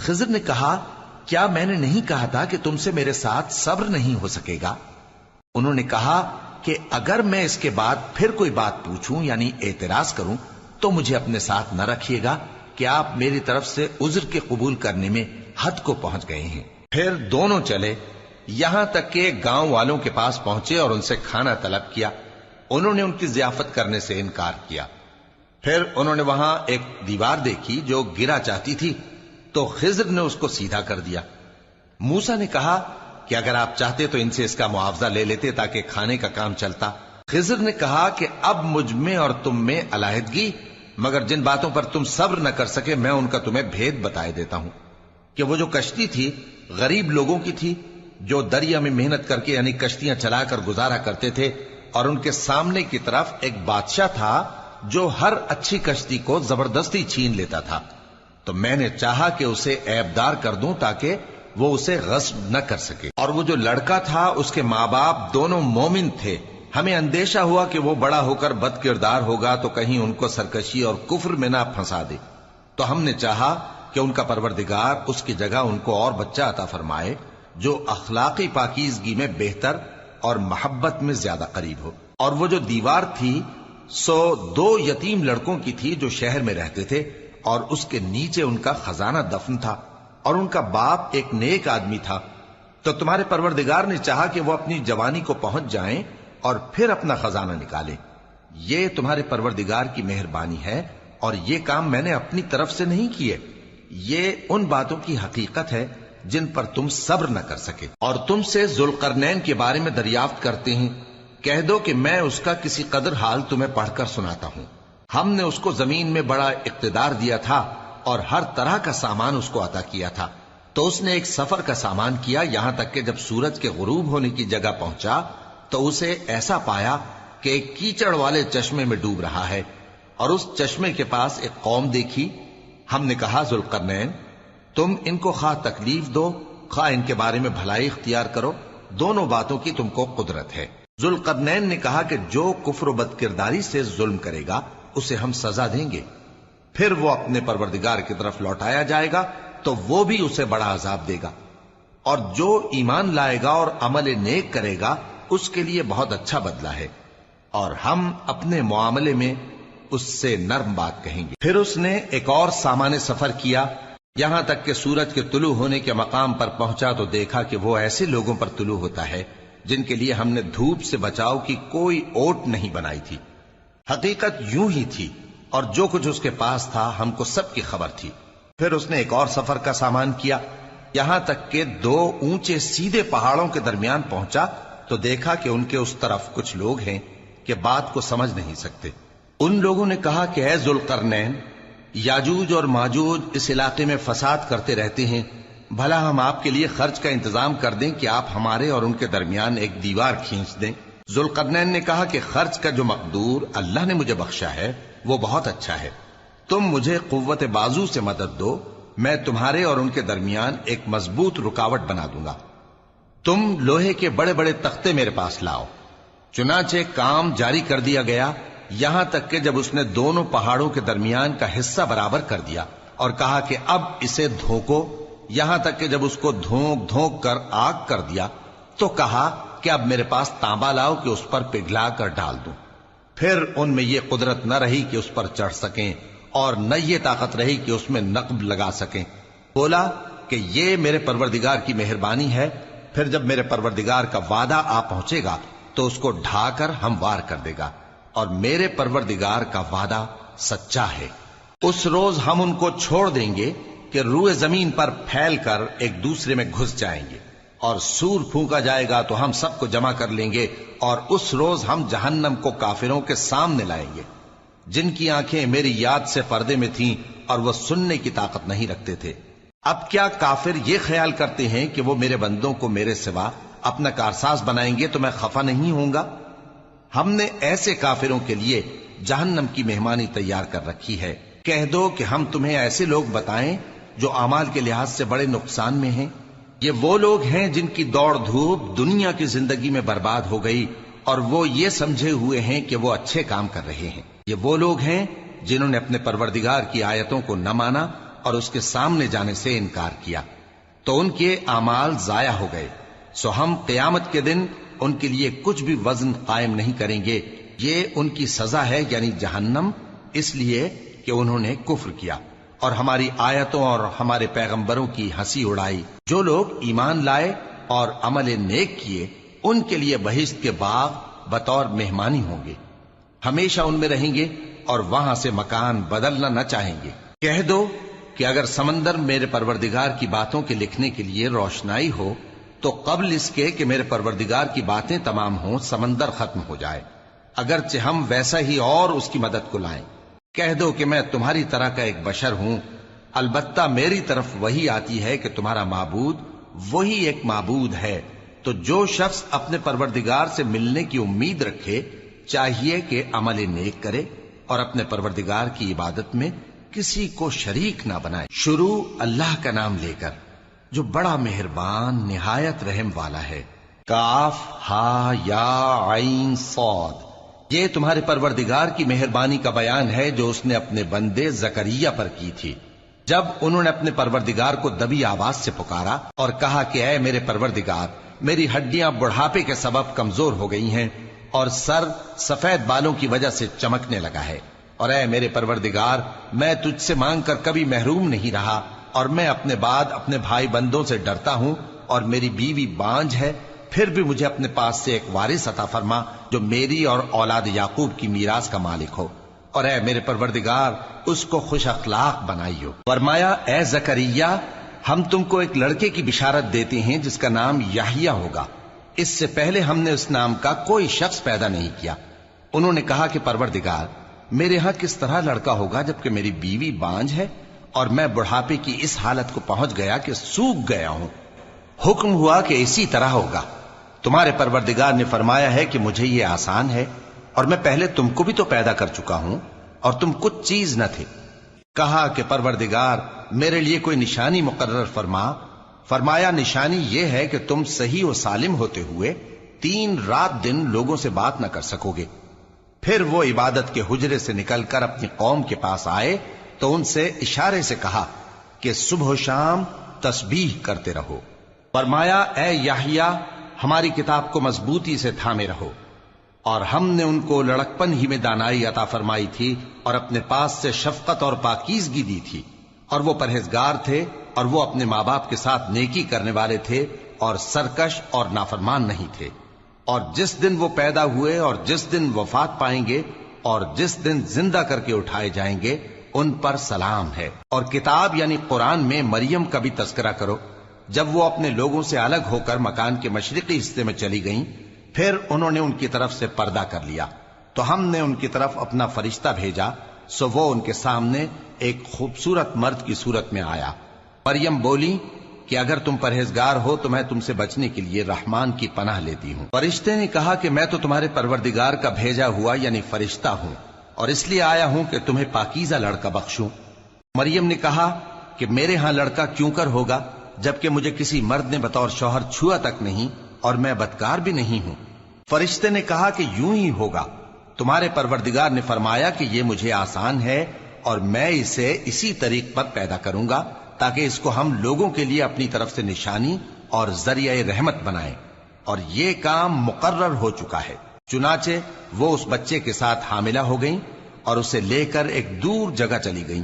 خضر نے کہا کیا میں نے نہیں کہا تھا کہ تم سے میرے ساتھ صبر نہیں ہو سکے گا؟ انہوں نے کہا کہ اگر میں اس کے بعد پھر کوئی بات پوچھوں یعنی اعتراض کروں تو مجھے اپنے ساتھ نہ رکھیے گا کہ آپ میری طرف سے عذر کے قبول کرنے میں حد کو پہنچ گئے ہیں۔ پھر دونوں چلے یہاں تک کہ گاؤں والوں کے پاس پہنچے اور ان سے کھانا طلب کیا۔ انہوں نے ان کی ضیافت کرنے سے انکار کیا۔ پھر انہوں نے وہاں ایک دیوار دیکھی جو گرا چاہتی تھی تو خضر نے اس کو سیدھا کر دیا۔ موسیٰ نے کہا کہ اگر آپ چاہتے تو ان سے اس کا معاوضہ لے لیتے تاکہ کھانے کا کام چلتا۔ خضر نے کہا کہ اب مجھ میں اور تم میں علیحدگی، مگر جن باتوں پر تم صبر نہ کر سکے میں ان کا تمہیں بھید بتائے دیتا ہوں کہ وہ جو کشتی تھی غریب لوگوں کی تھی جو دریا میں محنت کر کے یعنی کشتیاں چلا کر گزارا کرتے تھے، اور ان کے سامنے کی طرف ایک بادشاہ تھا جو ہر اچھی کشتی کو زبردستی چھین لیتا تھا، تو میں نے چاہا کہ اسے عیبدار کر دوں تاکہ وہ اسے غصب نہ کر سکے۔ اور وہ جو لڑکا تھا اس کے ماں باپ دونوں مومن تھے، ہمیں اندیشہ ہوا کہ وہ بڑا ہو کر بد کردار ہوگا تو کہیں ان کو سرکشی اور کفر میں نہ پھنسا دے، تو ہم نے چاہا کہ ان کا پروردگار اس کی جگہ ان کو اور بچہ عطا فرمائے جو اخلاقی پاکیزگی میں بہتر اور محبت میں زیادہ قریب ہو۔ اور وہ جو دیوار تھی سو 2 یتیم لڑکوں کی تھی جو شہر میں رہتے تھے، اور اس کے نیچے ان کا خزانہ دفن تھا، اور ان کا باپ ایک نیک آدمی تھا۔ تو تمہارے پروردگار نے چاہا کہ وہ اپنی جوانی کو پہنچ جائیں اور پھر اپنا خزانہ نکالیں۔ یہ تمہارے پروردگار کی مہربانی ہے، اور یہ کام میں نے اپنی طرف سے نہیں کیے، یہ ان باتوں کی حقیقت ہے جن پر تم صبر نہ کر سکے۔ اور تم سے ذوالقرنین کے بارے میں دریافت کرتے ہیں، کہہ دو کہ میں اس کا کسی قدر حال تمہیں پڑھ کر سناتا ہوں۔ ہم نے اس کو زمین میں بڑا اقتدار دیا تھا اور ہر طرح کا سامان اس کو عطا کیا تھا، تو اس نے ایک سفر کا سامان کیا، یہاں تک کہ جب سورج کے غروب ہونے کی جگہ پہنچا تو اسے ایسا پایا کہ ایک کیچڑ والے چشمے میں ڈوب رہا ہے، اور اس چشمے کے پاس ایک قوم دیکھی۔ ہم نے کہا ذوالقرنین تم ان کو خواہ تکلیف دو خواہ ان کے بارے میں بھلائی اختیار کرو، دونوں باتوں کی تم کو قدرت ہے۔ ذوالقرنین نے کہا کہ جو کفر و بد کرداری سے ظلم کرے گا اسے ہم سزا دیں گے، پھر وہ اپنے پروردگار کی طرف لوٹایا جائے گا تو وہ بھی اسے بڑا عذاب دے گا، اور جو ایمان لائے گا اور عمل نیک کرے گا اس کے لیے بہت اچھا بدلہ ہے، اور ہم اپنے معاملے میں اس سے نرم بات کہیں گے۔ پھر اس نے ایک اور سامان سفر کیا، یہاں تک کہ سورج کے طلوع ہونے کے مقام پر پہنچا تو دیکھا کہ وہ ایسے لوگوں پر طلوع ہوتا ہے جن کے لیے ہم نے دھوپ سے بچاؤ کی کوئی اوٹ نہیں بنائی تھی۔ حقیقت یوں ہی تھی، اور جو کچھ اس کے پاس تھا ہم کو سب کی خبر تھی۔ پھر اس نے ایک اور سفر کا سامان کیا، یہاں تک کہ 2 اونچے سیدھے پہاڑوں کے درمیان پہنچا تو دیکھا کہ ان کے اس طرف کچھ لوگ ہیں کہ بات کو سمجھ نہیں سکتے۔ ان لوگوں نے کہا کہ اے ذوالقرنین، یاجوج اور ماجوج اس علاقے میں فساد کرتے رہتے ہیں، بھلا ہم آپ کے لیے خرچ کا انتظام کر دیں کہ آپ ہمارے اور ان کے درمیان ایک دیوار کھینچ دیں۔ ذوالقرنین نے کہا کہ خرچ کا جو مقدور اللہ نے مجھے بخشا ہے وہ بہت اچھا ہے، تم مجھے قوت بازو سے مدد دو، میں تمہارے اور ان کے درمیان ایک مضبوط رکاوٹ بنا دوں گا۔ تم لوہے کے بڑے بڑے تختے میرے پاس لاؤ۔ چنانچہ کام جاری کر دیا گیا، یہاں تک کہ جب اس نے دونوں پہاڑوں کے درمیان کا حصہ برابر کر دیا اور کہا کہ اب اسے دھوکو، یہاں تک کہ جب اس کو دھونک دھونک کر آگ کر دیا تو کہا کہ اب میرے پاس تانبا لاؤ کہ اس پر پگھلا کر ڈال دوں۔ پھر ان میں یہ قدرت نہ رہی کہ اس پر چڑھ سکیں، اور نہ یہ طاقت رہی کہ اس میں نقب لگا سکیں۔ بولا کہ یہ میرے پروردگار کی مہربانی ہے، پھر جب میرے پروردگار کا وعدہ آ پہنچے گا تو اس کو ڈھا کر ہموار کر دے گا، اور میرے پروردگار کا وعدہ سچا ہے۔ اس روز ہم ان کو چھوڑ دیں گے کہ روئے زمین پر پھیل کر ایک دوسرے میں گھس جائیں گے، اور سور پھونکا جائے گا تو ہم سب کو جمع کر لیں گے، اور اس روز ہم جہنم کو کافروں کے سامنے لائیں گے جن کی آنکھیں میری یاد سے پردے میں تھیں اور وہ سننے کی طاقت نہیں رکھتے تھے۔ اب کیا کافر یہ خیال کرتے ہیں کہ وہ میرے بندوں کو میرے سوا اپنا کارساز بنائیں گے تو میں خفا نہیں ہوں گا؟ ہم نے ایسے کافروں کے لیے جہنم کی مہمانی تیار کر رکھی ہے۔ کہہ دو کہ ہم تمہیں ایسے لوگ بتائیں جو اعمال کے لحاظ سے بڑے نقصان میں ہیں۔ یہ وہ لوگ ہیں جن کی دوڑ دھوپ دنیا کی زندگی میں برباد ہو گئی، اور وہ یہ سمجھے ہوئے ہیں کہ وہ اچھے کام کر رہے ہیں۔ یہ وہ لوگ ہیں جنہوں نے اپنے پروردگار کی آیتوں کو نہ مانا اور اس کے سامنے جانے سے انکار کیا تو ان کے اعمال ضائع ہو گئے، سو ہم قیامت کے دن ان کے لیے کچھ بھی وزن قائم نہیں کریں گے، یہ ان کی سزا ہے یعنی جہنم، اس لیے کہ انہوں نے کفر کیا اور ہماری آیتوں اور ہمارے پیغمبروں کی ہنسی اڑائی۔ جو لوگ ایمان لائے اور عمل نیک کیے ان کے لیے بہشت کے باغ بطور مہمانی ہوں گے، ہمیشہ ان میں رہیں گے اور وہاں سے مکان بدلنا نہ چاہیں گے۔ کہہ دو کہ اگر سمندر میرے پروردگار کی باتوں کے لکھنے کے لیے روشنائی ہو تو قبل اس کے کہ میرے پروردگار کی باتیں تمام ہوں سمندر ختم ہو جائے، اگرچہ ہم ویسا ہی اور اس کی مدد کو لائیں۔ کہہ دو کہ میں تمہاری طرح کا ایک بشر ہوں، البتہ میری طرف وہی آتی ہے کہ تمہارا معبود وہی ایک معبود ہے، تو جو شخص اپنے پروردگار سے ملنے کی امید رکھے چاہیے کہ عمل نیک کرے اور اپنے پروردگار کی عبادت میں کسی کو شریک نہ بنائے۔ شروع اللہ کا نام لے کر جو بڑا مہربان نہایت رحم والا ہے۔ کاف ہا یا عین صاد، یہ تمہارے پروردگار کی مہربانی کا بیان ہے جو اس نے اپنے بندے زکریا پر کی تھی، جب انہوں نے اپنے پروردگار کو دبی آواز سے پکارا اور کہا کہ اے میرے پروردگار، میری ہڈیاں بڑھاپے کے سبب کمزور ہو گئی ہیں اور سر سفید بالوں کی وجہ سے چمکنے لگا ہے، اور اے میرے پروردگار، میں تجھ سے مانگ کر کبھی محروم نہیں رہا، اور میں اپنے بعد اپنے بھائی بندوں سے ڈرتا ہوں، اور میری بیوی بانجھ ہے، پھر بھی مجھے اپنے پاس سے ایک وارث عطا فرما جو میری اور اولاد یعقوب کی میراث کا مالک ہو، اور اے میرے پروردگار اس کو خوش اخلاق بنائیو۔ فرمایا اے زکریا، ہم تم کو ایک لڑکے کی بشارت دیتے ہیں جس کا نام یحییٰ ہوگا، اس سے پہلے ہم نے اس نام کا کوئی شخص پیدا نہیں کیا۔ انہوں نے کہا کہ پروردگار، میرے ہاں کس طرح لڑکا ہوگا جبکہ میری بیوی بانجھ ہے اور میں بڑھاپے کی اس حالت کو پہنچ گیا کہ سوکھ گیا ہوں۔ حکم ہوا کہ اسی طرح ہوگا۔ تمہارے پروردگار نے فرمایا ہے کہ مجھے یہ آسان ہے، اور میں پہلے تم کو بھی تو پیدا کر چکا ہوں اور تم کچھ چیز نہ تھے۔ کہا کہ پروردگار میرے لیے کوئی نشانی مقرر فرما۔ فرمایا نشانی یہ ہے کہ تم صحیح و سالم ہوتے ہوئے 3 رات دن لوگوں سے بات نہ کر سکو گے۔ پھر وہ عبادت کے حجرے سے نکل کر اپنی قوم کے پاس آئے تو ان سے اشارے سے کہا کہ صبح و شام تسبیح کرتے رہو۔ فرمایا اے یحییٰ، ہماری کتاب کو مضبوطی سے تھامے رہو، اور ہم نے ان کو لڑکپن ہی میں دانائی عطا فرمائی تھی اور اپنے پاس سے شفقت اور پاکیزگی دی تھی، اور وہ پرہیزگار تھے اور وہ اپنے ماں باپ کے ساتھ نیکی کرنے والے تھے اور سرکش اور نافرمان نہیں تھے۔ اور جس دن وہ پیدا ہوئے اور جس دن وفات پائیں گے اور جس دن زندہ کر کے اٹھائے جائیں گے ان پر سلام ہے۔ اور کتاب یعنی قرآن میں مریم کا بھی تذکرہ کرو، جب وہ اپنے لوگوں سے الگ ہو کر مکان کے مشرقی حصے میں چلی گئیں، پھر انہوں نے ان کی طرف سے پردہ کر لیا تو ہم نے ان کی طرف اپنا فرشتہ بھیجا، سو وہ ان کے سامنے ایک خوبصورت مرد کی صورت میں آیا۔ مریم بولی کہ اگر تم پرہیزگار ہو تو میں تم سے بچنے کے لیے رحمان کی پناہ لیتی ہوں۔ فرشتے نے کہا کہ میں تو تمہارے پروردگار کا بھیجا ہوا یعنی فرشتہ ہوں، اور اس لیے آیا ہوں کہ تمہیں پاکیزہ لڑکا بخشوں۔ مریم نے کہا کہ میرے ہاں لڑکا کیوں کر ہوگا جبکہ مجھے کسی مرد نے بطور شوہر چھوا تک نہیں اور میں بدکار بھی نہیں ہوں۔ فرشتے نے کہا کہ یوں ہی ہوگا، تمہارے پروردگار نے فرمایا کہ یہ مجھے آسان ہے اور میں اسے اسی طریق پر پیدا کروں گا تاکہ اس کو ہم لوگوں کے لیے اپنی طرف سے نشانی اور ذریعہ رحمت بنائیں، اور یہ کام مقرر ہو چکا ہے۔ چنانچہ وہ اس بچے کے ساتھ حاملہ ہو گئیں اور اسے لے کر ایک دور جگہ چلی گئیں۔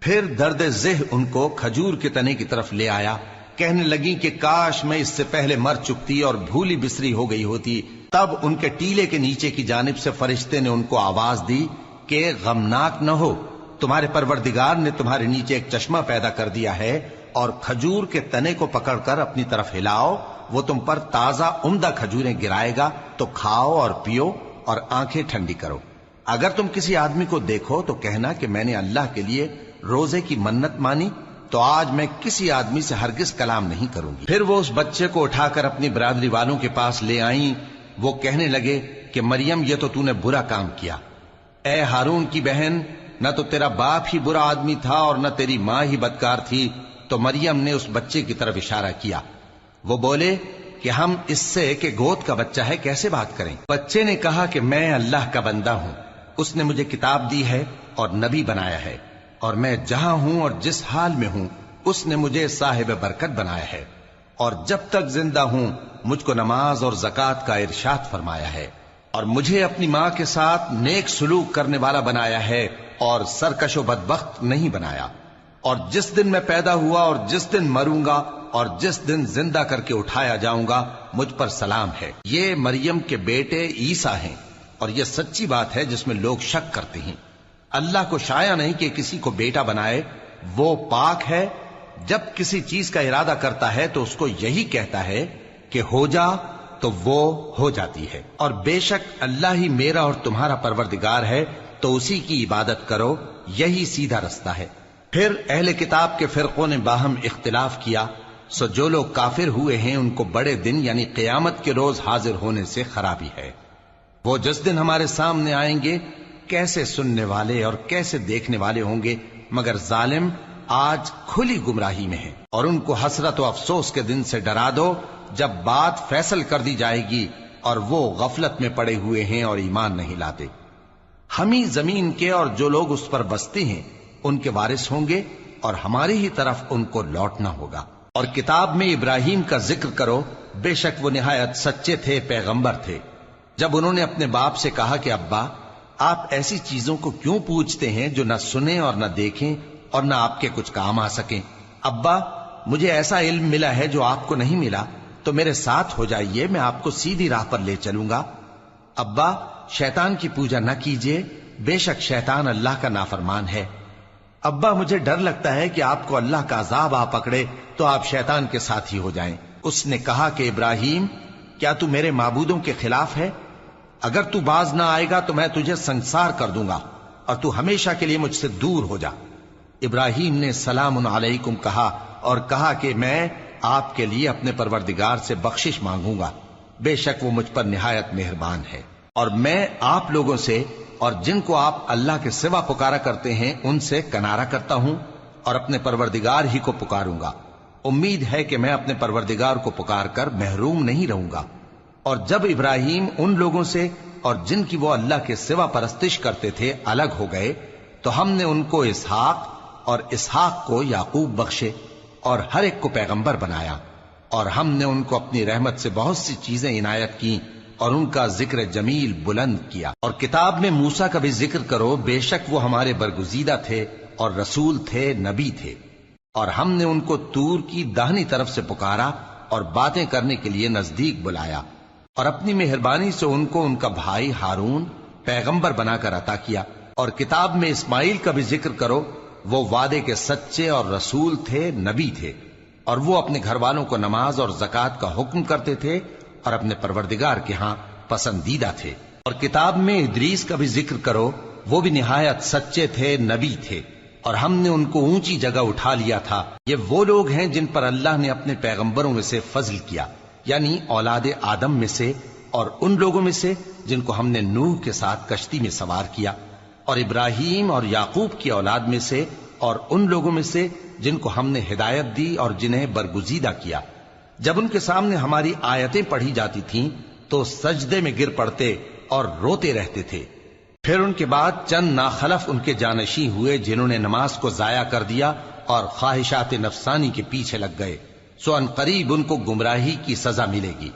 پھر درد ذہ ان کو کھجور کے تنے کی طرف لے آیا، کہنے لگیں کہ کاش میں اس سے پہلے مر چکتی اور بھولی بسری ہو گئی ہوتی۔ تب ان کے ٹیلے کے نیچے کی جانب سے فرشتے نے ان کو آواز دی کہ غمناک نہ ہو، تمہارے پروردگار نے تمہارے نیچے ایک چشمہ پیدا کر دیا ہے، اور کھجور کے تنے کو پکڑ کر اپنی طرف ہلاؤ، وہ تم پر تازہ عمدہ کھجوریں گرائے گا، تو کھاؤ اور پیو اور آنکھیں ٹھنڈی کرو۔ اگر تم کسی آدمی کو دیکھو تو کہنا کہ میں نے اللہ کے لیے روزے کی منت مانی، تو آج میں کسی آدمی سے ہرگز کلام نہیں کروں گی۔ پھر وہ اس بچے کو اٹھا کر اپنی برادری والوں کے پاس لے آئیں۔ وہ کہنے لگے کہ مریم یہ تو نے برا کام کیا، اے ہارون کی بہن، نہ تو تیرا باپ ہی برا آدمی تھا اور نہ تیری ماں ہی بدکار تھی۔ تو مریم نے اس بچے کی طرف اشارہ کیا۔ وہ بولے کہ ہم اس سے کہ گود کا بچہ ہے کیسے بات کریں؟ بچے نے کہا کہ میں اللہ کا بندہ ہوں، اس نے مجھے کتاب دی ہے اور نبی بنایا ہے، اور میں جہاں ہوں اور جس حال میں ہوں اس نے مجھے صاحب برکت بنایا ہے، اور جب تک زندہ ہوں مجھ کو نماز اور زکوٰۃ کا ارشاد فرمایا ہے، اور مجھے اپنی ماں کے ساتھ نیک سلوک کرنے والا بنایا ہے اور سرکش و بدبخت نہیں بنایا، اور جس دن میں پیدا ہوا اور جس دن مروں گا اور جس دن زندہ کر کے اٹھایا جاؤں گا مجھ پر سلام ہے۔ یہ مریم کے بیٹے عیسیٰ ہیں، اور یہ سچی بات ہے جس میں لوگ شک کرتے ہیں۔ اللہ کو شایع نہیں کہ کسی کو بیٹا بنائے، وہ پاک ہے۔ جب کسی چیز کا ارادہ کرتا ہے تو اس کو یہی کہتا ہے کہ ہو جا، تو وہ ہو جاتی ہے۔ اور بے شک اللہ ہی میرا اور تمہارا پروردگار ہے، تو اسی کی عبادت کرو، یہی سیدھا رستہ ہے۔ پھر اہل کتاب کے فرقوں نے باہم اختلاف کیا، سو جو لوگ کافر ہوئے ہیں ان کو بڑے دن یعنی قیامت کے روز حاضر ہونے سے خرابی ہے۔ وہ جس دن ہمارے سامنے آئیں گے کیسے سننے والے اور کیسے دیکھنے والے ہوں گے، مگر ظالم آج کھلی گمراہی میں ہے۔ اور ان کو حسرت و افسوس کے دن سے ڈرا دو جب بات فیصل کر دی جائے گی اور وہ غفلت میں پڑے ہوئے ہیں اور ایمان نہیں لاتے۔ ہم ہی زمین کے اور جو لوگ اس پر بستے ہیں ان کے وارث ہوں گے، اور ہماری ہی طرف ان کو لوٹنا ہوگا۔ اور کتاب میں ابراہیم کا ذکر کرو، بے شک وہ نہایت سچے تھے، پیغمبر تھے۔ جب انہوں نے اپنے باپ سے کہا کہ ابا، آپ ایسی چیزوں کو کیوں پوچھتے ہیں جو نہ سنیں اور نہ دیکھیں اور نہ آپ کے کچھ کام آ سکیں؟ ابا، مجھے ایسا علم ملا ہے جو آپ کو نہیں ملا، تو میرے ساتھ ہو جائیے، میں آپ کو سیدھی راہ پر لے چلوں گا۔ ابا، شیطان کی پوجا نہ کیجیے، بے شک شیطان اللہ کا نافرمان ہے۔ ابا، مجھے ڈر لگتا ہے کہ آپ کو اللہ کا عذاب آ پکڑے تو آپ شیطان کے ساتھی ہو جائیں۔ اس نے کہا کہ ابراہیم، کیا تو میرے معبودوں کے خلاف ہے؟ اگر تو باز نہ آئے گا تو میں تجھے سنسار کر دوں گا، اور تو ہمیشہ کے لیے مجھ سے دور ہو جا۔ ابراہیم نے سلام علیکم کہا اور کہا کہ میں آپ کے لیے اپنے پروردگار سے بخشش مانگوں گا، بے شک وہ مجھ پر نہایت مہربان ہے۔ اور میں آپ لوگوں سے اور جن کو آپ اللہ کے سوا پکارا کرتے ہیں ان سے کنارہ کرتا ہوں اور اپنے پروردگار ہی کو پکاروں گا۔ امید ہے کہ میں اپنے پروردگار کو پکار کر محروم نہیں رہوں گا۔ اور جب ابراہیم ان لوگوں سے اور جن کی وہ اللہ کے سوا پرستش کرتے تھے الگ ہو گئے تو ہم نے ان کو اسحاق اور اسحاق کو یعقوب بخشے اور ہر ایک کو پیغمبر بنایا، اور ہم نے ان کو اپنی رحمت سے بہت سی چیزیں عنایت کی اور ان کا ذکر جمیل بلند کیا۔ اور کتاب میں موسیٰ کا بھی ذکر کرو، بے شک وہ ہمارے برگزیدہ تھے اور رسول تھے، نبی تھے، اور ہم نے ان کو طور کی داہنی طرف سے پکارا اور باتیں کرنے کے لیے نزدیک بلایا، اور اپنی مہربانی سے ان کو ان کا بھائی ہارون پیغمبر بنا کر عطا کیا۔ اور کتاب میں اسماعیل کا بھی ذکر کرو، وہ وعدے کے سچے اور رسول تھے، نبی تھے، اور وہ اپنے گھر والوں کو نماز اور زکوٰۃ کا حکم کرتے تھے اور اپنے پروردگار کے ہاں پسندیدہ تھے۔ اور کتاب میں ادریس کا بھی ذکر کرو، وہ بھی نہایت سچے تھے، نبی تھے، اور ہم نے ان کو اونچی جگہ اٹھا لیا تھا۔ یہ وہ لوگ ہیں جن پر اللہ نے اپنے پیغمبروں میں سے فضل کیا، یعنی اولاد آدم میں سے، اور ان لوگوں میں سے جن کو ہم نے نوح کے ساتھ کشتی میں سوار کیا، اور ابراہیم اور یعقوب کی اولاد میں سے، اور ان لوگوں میں سے جن کو ہم نے ہدایت دی اور جنہیں برگزیدہ کیا۔ جب ان کے سامنے ہماری آیتیں پڑھی جاتی تھیں تو سجدے میں گر پڑتے اور روتے رہتے تھے۔ پھر ان کے بعد چند ناخلف ان کے جانشین ہوئے جنہوں نے نماز کو ضائع کر دیا اور خواہشات نفسانی کے پیچھے لگ گئے، سو ان قریب ان کو گمراہی کی سزا ملے گی۔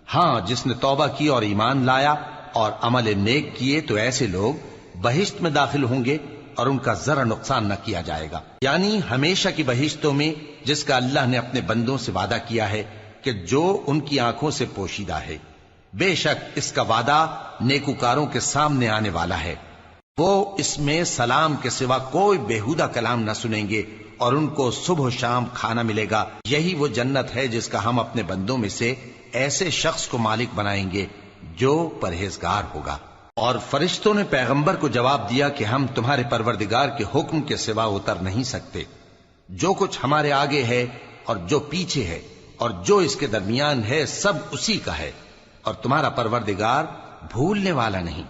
ہاں، جس نے توبہ کی اور ایمان لایا اور عمل نیک کیے تو ایسے لوگ بہشت میں داخل ہوں گے اور ان کا ذرا نقصان نہ کیا جائے گا، یعنی ہمیشہ کی بہشتوں میں جس کا اللہ نے اپنے بندوں سے وعدہ کیا ہے کہ جو ان کی آنکھوں سے پوشیدہ ہے۔ بے شک اس کا وعدہ نیکوکاروں کے سامنے آنے والا ہے، وہ اس میں سلام کے سوا کوئی بیہودہ کلام نہ سنیں گے اور ان کو صبح و شام کھانا ملے گا۔ یہی وہ جنت ہے جس کا ہم اپنے بندوں میں سے ایسے شخص کو مالک بنائیں گے جو پرہیزگار ہوگا۔ اور فرشتوں نے پیغمبر کو جواب دیا کہ ہم تمہارے پروردگار کے حکم کے سوا اتر نہیں سکتے۔ جو کچھ ہمارے آگے ہے اور جو پیچھے ہے اور جو اس کے درمیان ہے سب اسی کا ہے، اور تمہارا پروردگار بھولنے والا نہیں،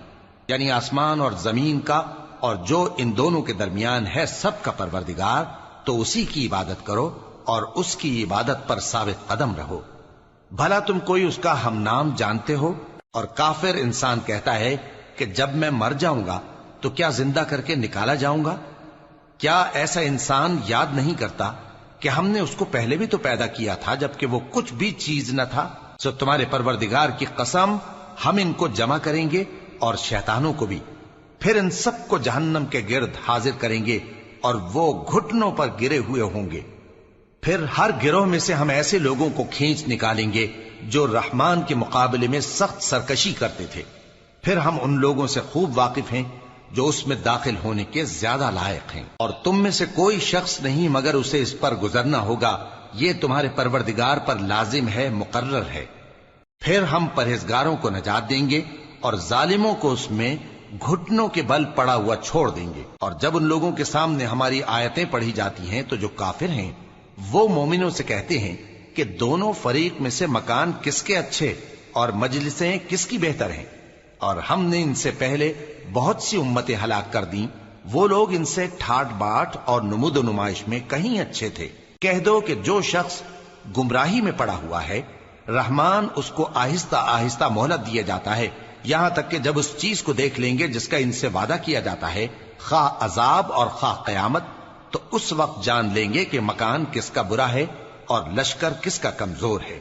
یعنی آسمان اور زمین کا اور جو ان دونوں کے درمیان ہے سب کا پروردگار، تو اسی کی عبادت کرو اور اس کی عبادت پر ثابت قدم رہو۔ بھلا تم کوئی اس کا ہم نام جانتے ہو؟ اور کافر انسان کہتا ہے کہ جب میں مر جاؤں گا تو کیا زندہ کر کے نکالا جاؤں گا؟ کیا ایسا انسان یاد نہیں کرتا کہ ہم نے اس کو پہلے بھی تو پیدا کیا تھا جبکہ وہ کچھ بھی چیز نہ تھا؟ سو تمہارے پروردگار کی قسم ہم ان کو جمع کریں گے اور شیطانوں کو بھی، پھر ان سب کو جہنم کے گرد حاضر کریں گے اور وہ گھٹنوں پر گرے ہوئے ہوں گے۔ پھر ہر گروہ میں سے ہم ایسے لوگوں کو کھینچ نکالیں گے جو رحمان کے مقابلے میں سخت سرکشی کرتے تھے، پھر ہم ان لوگوں سے خوب واقف ہیں جو اس میں داخل ہونے کے زیادہ لائق ہیں، اور تم میں سے کوئی شخص نہیں مگر اسے اس پر گزرنا ہوگا، یہ تمہارے پروردگار پر لازم ہے، مقرر ہے۔ پھر ہم پرہیزگاروں کو نجات دیں گے اور ظالموں کو اس میں گھٹنوں کے بل پڑا ہوا چھوڑ دیں گے۔ اور جب ان لوگوں کے سامنے ہماری آیتیں پڑھی جاتی ہیں تو جو کافر ہیں وہ مومنوں سے کہتے ہیں کہ دونوں فریق میں سے مکان کس کے اچھے اور مجلسیں کس کی بہتر ہیں، اور ہم نے ان سے پہلے بہت سی امتیں ہلاک کر دیں، وہ لوگ ان سے ٹھاٹ باٹ اور نمود و نمائش میں کہیں اچھے تھے۔ کہہ دو کہ جو شخص گمراہی میں پڑا ہوا ہے رحمان اس کو آہستہ آہستہ مہلت دیا جاتا ہے، یہاں تک کہ جب اس چیز کو دیکھ لیں گے جس کا ان سے وعدہ کیا جاتا ہے، خواہ عذاب اور خواہ قیامت، تو اس وقت جان لیں گے کہ مکان کس کا برا ہے اور لشکر کس کا کمزور ہے۔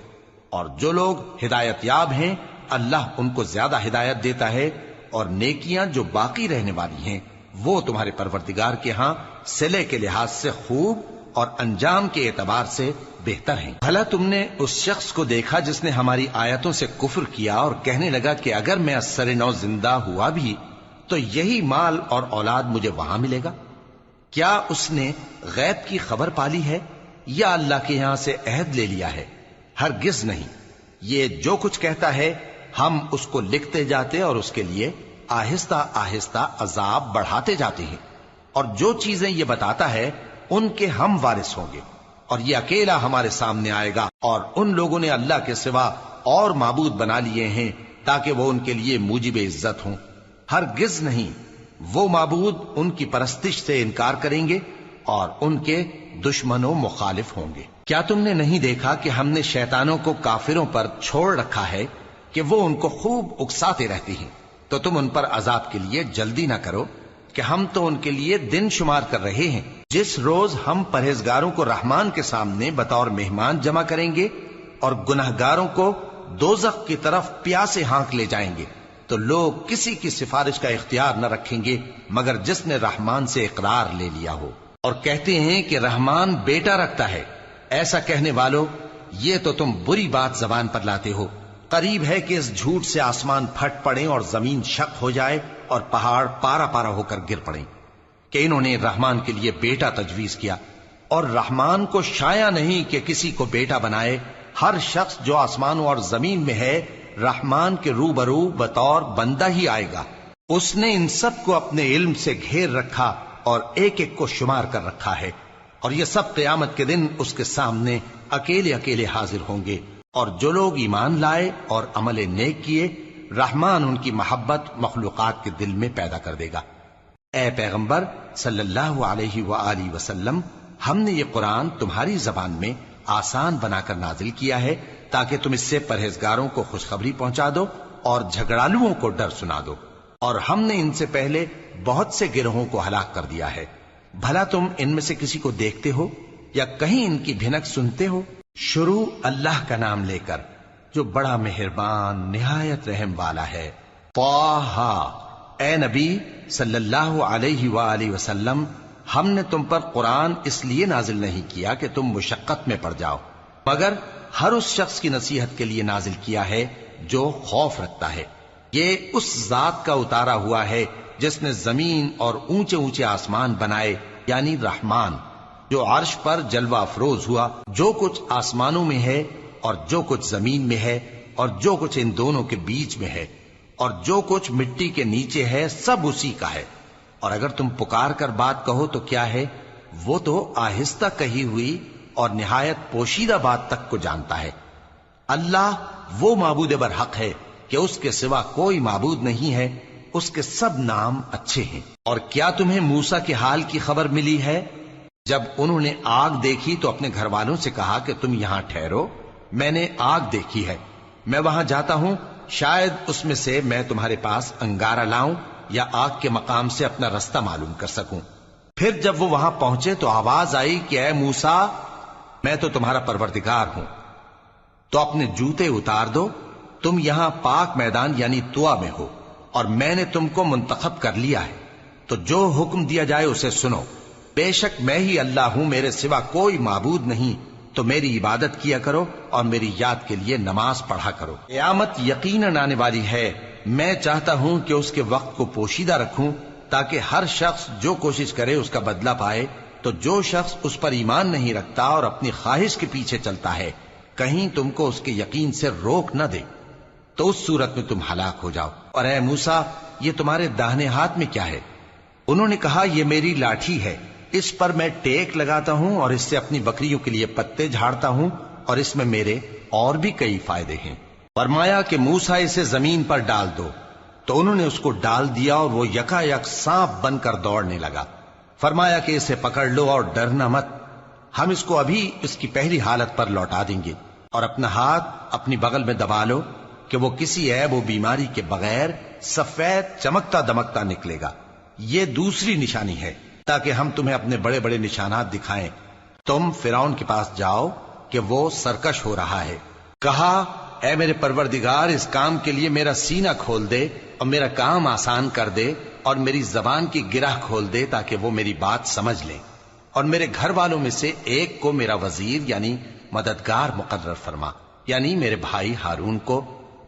اور جو لوگ ہدایت یاب ہیں اللہ ان کو زیادہ ہدایت دیتا ہے، اور نیکیاں جو باقی رہنے والی ہیں وہ تمہارے پروردگار کے ہاں صلے کے لحاظ سے خوب اور انجام کے اعتبار سے بہتر ہیں۔ بھلا تم نے اس شخص کو دیکھا جس نے ہماری آیتوں سے کفر کیا اور کہنے لگا کہ اگر میں اثر نو زندہ ہوا بھی تو یہی مال اور اولاد مجھے وہاں ملے گا؟ کیا اس نے غیب کی خبر پالی ہے یا اللہ کے یہاں سے عہد لے لیا ہے؟ ہرگز نہیں، یہ جو کچھ کہتا ہے ہم اس کو لکھتے جاتے اور اس کے لیے آہستہ آہستہ عذاب بڑھاتے جاتے ہیں، اور جو چیزیں یہ بتاتا ہے ان کے ہم وارث ہوں گے، اور یہ اکیلا ہمارے سامنے آئے گا۔ اور ان لوگوں نے اللہ کے سوا اور معبود بنا لیے ہیں تاکہ وہ ان کے لیے موجب عزت ہوں، ہرگز نہیں، وہ معبود ان کی پرستش سے انکار کریں گے اور ان کے دشمنوں مخالف ہوں گے۔ کیا تم نے نہیں دیکھا کہ ہم نے شیطانوں کو کافروں پر چھوڑ رکھا ہے کہ وہ ان کو خوب اکساتے رہتے ہیں؟ تو تم ان پر عذاب کے لیے جلدی نہ کرو کہ ہم تو ان کے لیے دن شمار کر رہے ہیں۔ جس روز ہم پرہیزگاروں کو رحمان کے سامنے بطور مہمان جمع کریں گے اور گناہگاروں کو دوزخ کی طرف پیاسے ہانک لے جائیں گے، تو لوگ کسی کی سفارش کا اختیار نہ رکھیں گے مگر جس نے رحمان سے اقرار لے لیا ہو، اور کہتے ہیں کہ رحمان بیٹا رکھتا ہے۔ ایسا کہنے والوں، یہ تو تم بری بات زبان پر لاتے ہو۔ قریب ہے کہ اس جھوٹ سے آسمان پھٹ پڑیں اور زمین شق ہو جائے اور پہاڑ پارا پارا ہو کر گر پڑیں کہ انہوں نے رحمان کے لیے بیٹا تجویز کیا، اور رحمان کو شایع نہیں کہ کسی کو بیٹا بنائے۔ ہر شخص جو آسمانوں اور زمین میں ہے رحمان کے روبرو بطور بندہ ہی آئے گا۔ اس نے ان سب کو اپنے علم سے گھیر رکھا اور ایک ایک کو شمار کر رکھا ہے، اور یہ سب قیامت کے دن اس کے سامنے اکیلے اکیلے حاضر ہوں گے۔ اور جو لوگ ایمان لائے اور عمل نیک کیے رحمان ان کی محبت مخلوقات کے دل میں پیدا کر دے گا۔ اے پیغمبر صلی اللہ علیہ وآلہ وسلم، ہم نے یہ قرآن تمہاری زبان میں آسان بنا کر نازل کیا ہے تاکہ تم اس سے پرہیزگاروں کو خوشخبری پہنچا دو اور جھگڑالوؤں کو ڈر سنا دو، اور ہم نے ان سے پہلے بہت سے گروہوں کو ہلاک کر دیا ہے۔ بھلا تم ان میں سے کسی کو دیکھتے ہو یا کہیں ان کی بھنک سنتے ہو؟ شروع اللہ کا نام لے کر جو بڑا مہربان نہایت رحم والا ہے۔ طٰہٰ، اے نبی صلی اللہ علیہ وآلہ وسلم، ہم نے تم پر قرآن اس لیے نازل نہیں کیا کہ تم مشقت میں پڑ جاؤ، مگر ہر اس شخص کی نصیحت کے لیے نازل کیا ہے جو خوف رکھتا ہے۔ یہ اس ذات کا اتارا ہوا ہے جس نے زمین اور اونچے اونچے آسمان بنائے، یعنی رحمان، جو عرش پر جلوہ افروز ہوا۔ جو کچھ آسمانوں میں ہے اور جو کچھ زمین میں ہے اور جو کچھ ان دونوں کے بیچ میں ہے اور جو کچھ مٹی کے نیچے ہے، سب اسی کا ہے۔ اور اگر تم پکار کر بات کہو تو کیا ہے، وہ تو آہستہ کہی ہوئی اور نہایت پوشیدہ بات تک کو جانتا ہے۔ اللہ وہ معبود برحق ہے کہ اس کے سوا کوئی معبود نہیں ہے، اس کے سب نام اچھے ہیں۔ اور کیا تمہیں موسیٰ کے حال کی خبر ملی ہے؟ جب انہوں نے آگ دیکھی تو اپنے گھر والوں سے کہا کہ تم یہاں ٹھہرو، میں نے آگ دیکھی ہے، میں وہاں جاتا ہوں، شاید اس میں سے میں تمہارے پاس انگارہ لاؤں یا آگ کے مقام سے اپنا رستہ معلوم کر سکوں۔ پھر جب وہ وہاں پہنچے تو آواز آئی کہ اے موسیٰ، میں تو تمہارا پروردگار ہوں، تو اپنے جوتے اتار دو، تم یہاں پاک میدان یعنی طوا میں ہو، اور میں نے تم کو منتخب کر لیا ہے، تو جو حکم دیا جائے اسے سنو۔ بے شک میں ہی اللہ ہوں، میرے سوا کوئی معبود نہیں، تو میری عبادت کیا کرو اور میری یاد کے لیے نماز پڑھا کرو۔ قیامت یقیناً آنے والی ہے، میں چاہتا ہوں کہ اس کے وقت کو پوشیدہ رکھوں تاکہ ہر شخص جو کوشش کرے اس کا بدلہ پائے، تو جو شخص اس پر ایمان نہیں رکھتا اور اپنی خواہش کے پیچھے چلتا ہے، کہیں تم کو اس کے یقین سے روک نہ دے، تو اس صورت میں تم ہلاک ہو جاؤ۔ اور اے موسیٰ، یہ تمہارے داہنے ہاتھ میں کیا ہے؟ انہوں نے کہا، یہ میری لاٹھی ہے، اس پر میں ٹیک لگاتا ہوں اور اس سے اپنی بکریوں کے لیے پتے جھاڑتا ہوں، اور اس میں میرے اور بھی کئی فائدے ہیں۔ فرمایا کہ موسیٰ اسے زمین پر ڈال دو، تو انہوں نے اس کو ڈال دیا اور وہ یکا یک سانپ بن کر دوڑنے لگا۔ فرمایا کہ اسے پکڑ لو اور ڈرنا مت، ہم اس کو ابھی اس کی پہلی حالت پر لوٹا دیں گے، اور اپنا ہاتھ اپنی بغل میں دبا لو کہ وہ کسی عیب و بیماری کے بغیر سفید چمکتا دمکتا نکلے گا۔ یہ دوسری نشانی ہے تاکہ ہم تمہیں اپنے بڑے بڑے نشانات دکھائیں۔ تم فرعون کے پاس جاؤ کہ وہ سرکش ہو رہا ہے۔ کہا، اے میرے پروردگار، اس کام کے لیے میرا سینہ کھول دے اور میرا کام آسان کر دے، اور میری زبان کی گرہ کھول دے تاکہ وہ میری بات سمجھ لیں، اور میرے گھر والوں میں سے ایک کو میرا وزیر یعنی مددگار مقرر فرما، یعنی میرے بھائی ہارون کو۔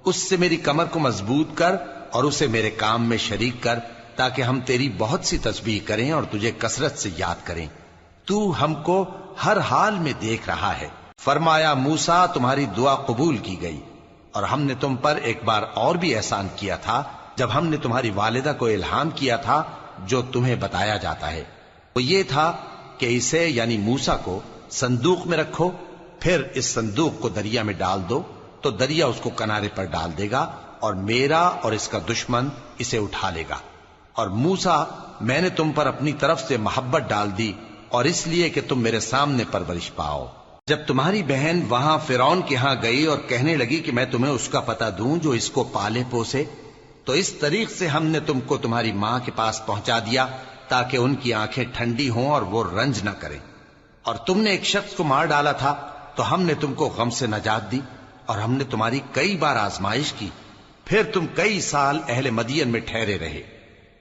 اس سے میری کمر کو مضبوط کر اور اسے میرے کام میں شریک کر، تاکہ ہم تیری بہت سی تسبیح کریں اور تجھے کثرت سے یاد کریں، تو ہم کو ہر حال میں دیکھ رہا ہے۔ فرمایا، موسیٰ، تمہاری دعا قبول کی گئی، اور ہم نے تم پر ایک بار اور بھی احسان کیا تھا جب ہم نے تمہاری والدہ کو الہام کیا تھا جو تمہیں بتایا جاتا ہے۔ وہ یہ تھا کہ اسے یعنی موسیٰ کو صندوق میں رکھو، پھر اس صندوق کو دریا میں ڈال دو، تو دریا اس کو کنارے پر ڈال دے گا، اور میرا اور اس کا دشمن اسے اٹھا لے گا۔ اور موسیٰ، میں نے تم پر اپنی طرف سے محبت ڈال دی، اور اس لیے کہ تم میرے سامنے پرورش پاؤ۔ جب تمہاری بہن وہاں فرعون کے ہاں گئی اور کہنے لگی کہ میں تمہیں اس کا پتہ دوں جو اس کو پالے پوسے، تو اس طریق سے ہم نے تم کو تمہاری ماں کے پاس پہنچا دیا تاکہ ان کی آنکھیں ٹھنڈی ہوں اور وہ رنج نہ کریں۔ اور تم نے ایک شخص کو مار ڈالا تھا تو ہم نے تم کو غم سے نجات دی، اور ہم نے تمہاری کئی بار آزمائش کی، پھر تم کئی سال اہل مدین میں ٹھہرے رہے۔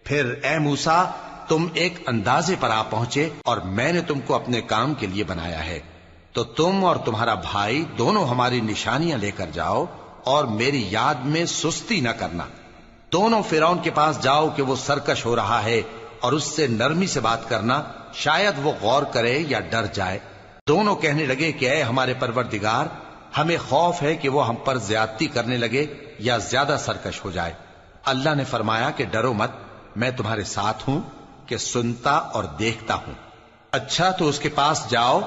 پھر اے موسیٰ، تم ایک اندازے پر آ پہنچے، اور میں نے تم کو اپنے کام کے لیے بنایا ہے، تو تم اور تمہارا بھائی دونوں ہماری نشانیاں لے کر جاؤ، اور میری یاد میں سستی نہ کرنا۔ دونوں فرعون کے پاس جاؤ کہ وہ سرکش ہو رہا ہے، اور اس سے نرمی سے بات کرنا، شاید وہ غور کرے یا ڈر جائے۔ دونوں کہنے لگے کہ اے ہمارے پروردگار، ہمیں خوف ہے کہ وہ ہم پر زیادتی کرنے لگے یا زیادہ سرکش ہو جائے۔ اللہ نے فرمایا کہ ڈرو مت، میں تمہارے ساتھ ہوں کہ سنتا اور دیکھتا ہوں۔ اچھا، تو اس کے پاس جاؤ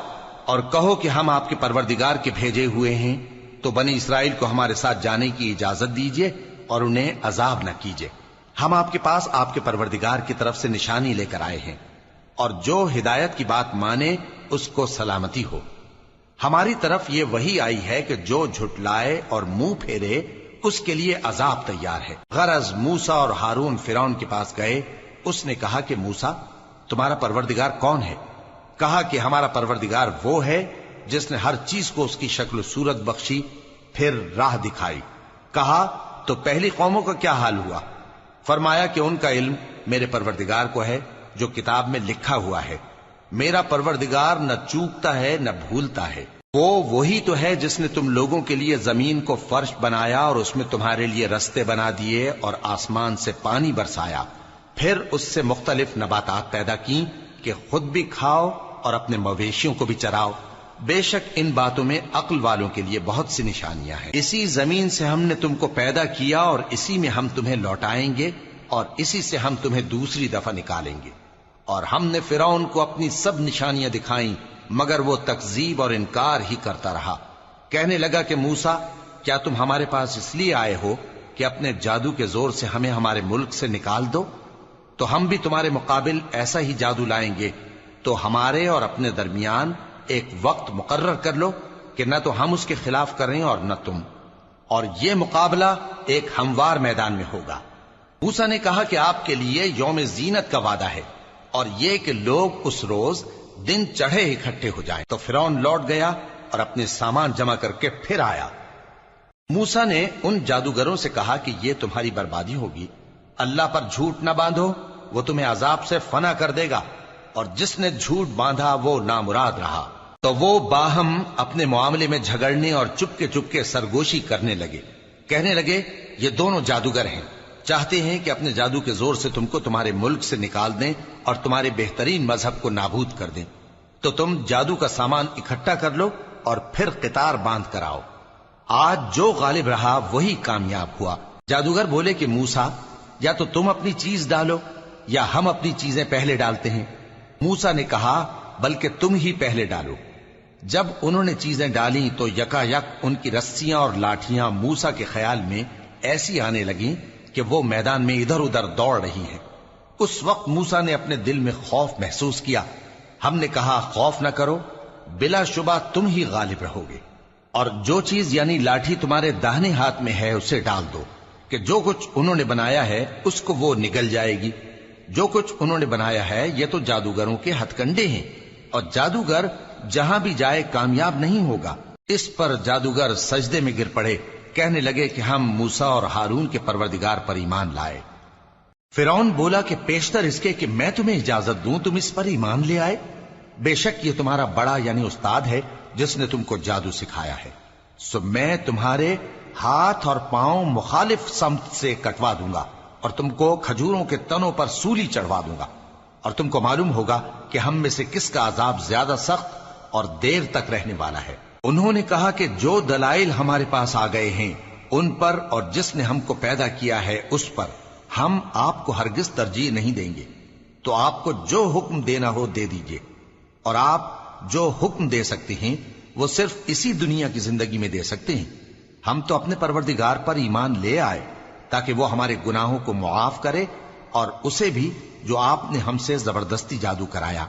اور کہو کہ ہم آپ کے پروردگار کے بھیجے ہوئے ہیں، تو بنی اسرائیل کو ہمارے ساتھ جانے کی اجازت دیجیے اور انہیں عذاب نہ کیجیے۔ ہم آپ کے پاس آپ کے پروردگار کی طرف سے نشانی لے کر آئے ہیں، اور جو ہدایت کی بات مانے اس کو سلامتی ہو۔ ہماری طرف یہ وحی آئی ہے کہ جو جھٹلائے اور منہ پھیرے اس کے لیے عذاب تیار ہے۔ غرض موسیٰ اور ہارون فرعون کے پاس گئے۔ اس نے کہا کہ موسیٰ، تمہارا پروردگار کون ہے؟ کہا کہ ہمارا پروردگار وہ ہے جس نے ہر چیز کو اس کی شکل و صورت بخشی، پھر راہ دکھائی۔ کہا، تو پہلی قوموں کا کیا حال ہوا؟ فرمایا کہ ان کا علم میرے پروردگار کو ہے جو کتاب میں لکھا ہوا ہے۔ میرا پروردگار نہ چوکتا ہے نہ بھولتا ہے۔ وہ وہی تو ہے جس نے تم لوگوں کے لیے زمین کو فرش بنایا اور اس میں تمہارے لیے رستے بنا دیے اور آسمان سے پانی برسایا، پھر اس سے مختلف نباتات پیدا کی کہ خود بھی کھاؤ اور اپنے مویشیوں کو بھی چراؤ۔ بے شک ان باتوں میں عقل والوں کے لیے بہت سی نشانیاں ہیں۔ اسی زمین سے ہم نے تم کو پیدا کیا اور اسی میں ہم تمہیں لوٹائیں گے اور اسی سے ہم تمہیں دوسری دفعہ نکالیں گے۔ اور ہم نے فرعون کو اپنی سب نشانیاں دکھائیں مگر وہ تکذیب اور انکار ہی کرتا رہا۔ کہنے لگا کہ موسیٰ، کیا تم ہمارے پاس اس لیے آئے ہو کہ اپنے جادو کے زور سے ہمیں ہمارے ملک سے نکال دو؟ تو ہم بھی تمہارے مقابل ایسا ہی جادو لائیں گے، تو ہمارے اور اپنے درمیان ایک وقت مقرر کر لو کہ نہ تو ہم اس کے خلاف کریں اور نہ تم، اور یہ مقابلہ ایک ہموار میدان میں ہوگا۔ موسیٰ نے کہا کہ آپ کے لیے یوم زینت کا وعدہ ہے اور یہ کہ لوگ اس روز دن چڑھے اکٹھے ہو جائیں۔ تو فرعون لوٹ گیا اور اپنے سامان جمع کر کے پھر آیا۔ موسیٰ نے ان جادوگروں سے کہا کہ یہ تمہاری بربادی ہوگی، اللہ پر جھوٹ نہ باندھو، وہ تمہیں عذاب سے فنا کر دے گا، اور جس نے جھوٹ باندھا وہ نامراد رہا۔ تو وہ باہم اپنے معاملے میں جھگڑنے اور چپکے سرگوشی کرنے لگے، کہنے لگے یہ دونوں جادوگر ہیں، چاہتے ہیں کہ اپنے جادو کے زور سے تم کو تمہارے ملک سے نکال دیں اور تمہارے بہترین مذہب کو نابود کر دیں۔ تو تم جادو کا سامان اکٹھا کر لو اور پھر قطار باندھ کر آؤ۔ آج جو غالب رہا وہی کامیاب ہوا۔ جادوگر بولے کہ موسیٰ، یا تو تم اپنی چیز ڈالو یا ہم اپنی چیزیں پہلے ڈالتے ہیں۔ موسیٰ نے کہا بلکہ تم ہی پہلے ڈالو۔ جب انہوں نے چیزیں ڈالیں تو یکا یک ان کی رسیاں اور لاٹھیاں موسیٰ کے خیال میں ایسی آنے لگیں کہ وہ میدان میں ادھر ادھر دوڑ رہی ہیں۔ اس وقت موسیٰ نے اپنے دل میں خوف محسوس کیا۔ ہم نے کہا خوف نہ کرو، بلا شبہ تم ہی غالب رہو گے، اور جو چیز یعنی لاٹھی تمہارے داہنے ہاتھ میں ہے اسے ڈال دو کہ جو کچھ انہوں نے بنایا ہے اس کو وہ نگل جائے گی۔ جو کچھ انہوں نے بنایا ہے یہ تو جادوگروں کے ہتھ کنڈے ہیں، اور جادوگر جہاں بھی جائے کامیاب نہیں ہوگا۔ اس پر جادوگر سجدے میں گر پڑے، کہنے لگے کہ ہم موسیٰ اور ہارون کے پروردگار پر ایمان لائے۔ فرعون بولا کہ پیشتر اس کے کہ میں تمہیں اجازت دوں تم اس پر ایمان لے آئے، بے شک یہ تمہارا بڑا یعنی استاد ہے جس نے تم کو جادو سکھایا ہے، سو میں تمہارے ہاتھ اور پاؤں مخالف سمت سے کٹوا دوں گا اور تم کو کھجوروں کے تنوں پر سولی چڑھوا دوں گا، اور تم کو معلوم ہوگا کہ ہم میں سے کس کا عذاب زیادہ سخت اور دیر تک رہنے والا ہے۔ انہوں نے کہا کہ جو دلائل ہمارے پاس آ گئے ہیں ان پر اور جس نے ہم کو پیدا کیا ہے اس پر ہم آپ کو ہرگز ترجیح نہیں دیں گے، تو آپ کو جو حکم دینا ہو دے دیجئے، اور آپ جو حکم دے سکتے ہیں وہ صرف اسی دنیا کی زندگی میں دے سکتے ہیں۔ ہم تو اپنے پروردگار پر ایمان لے آئے تاکہ وہ ہمارے گناہوں کو معاف کرے، اور اسے بھی جو آپ نے ہم سے زبردستی جادو کرایا،